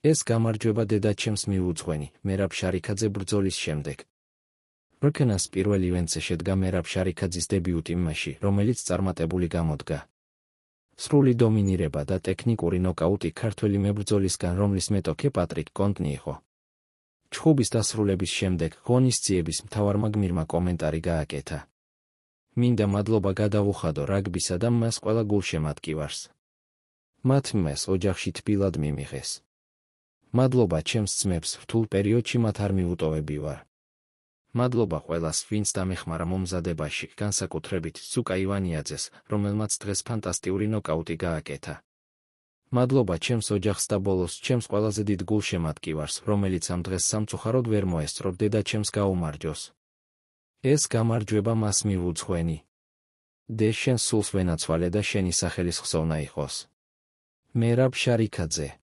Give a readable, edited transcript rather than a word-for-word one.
ეს გამარჯვება დედაჩემს მიუძღვენი, მერაბ შარიქაძე ბრძოლის შემდეგ. რქნას პირველ ივენტზე შედგა მერაბ შარიქაძის დებიუტი იმაში, რომელიც წარმატებული გამოდგა. სრული დომინირება და ტექნიკური ნოკაუტი ქართველი მებრძოლისგან, რომლის მეტოქე პატრიკ კონტნი იყო. ჩხუბის დასრულების შემდეგ ღონისძიების მთავარმა გმირმა კომენტარი გააკეთა. მინდა მადლობა გადავუხადო რაგბისა და მას ყველა გულშემატკივარს. მათ მას ოჯახში თბილად მიმიღეს. მადლობა ჩემს ძმებს, რთულ პერიოდში მათ არ მიუტოვები ვარ. მადლობა ყველას, ვინც დამეხმარა მომზადებაში, განსაკუთრებით ზუკა ივანიაძეს, რომელმაც დღეს ფანტასტიკური ნოკაუტი გააკეთა. მადლობა ჩემს ოჯახს და ბოლოს ჩემს ყველაზე დიდ გულშემატკივარს, რომელიც ამ დღეს სამწუხაროდ ვერ მოესწრო დედაჩემს გაუმარჯოს. ეს გამარჯვება მას მიუძღვენი. დე შენ სულს ვენაცვალე და შენი სახელის ხსოვნა იყოს. მერაბ შარიქაძე.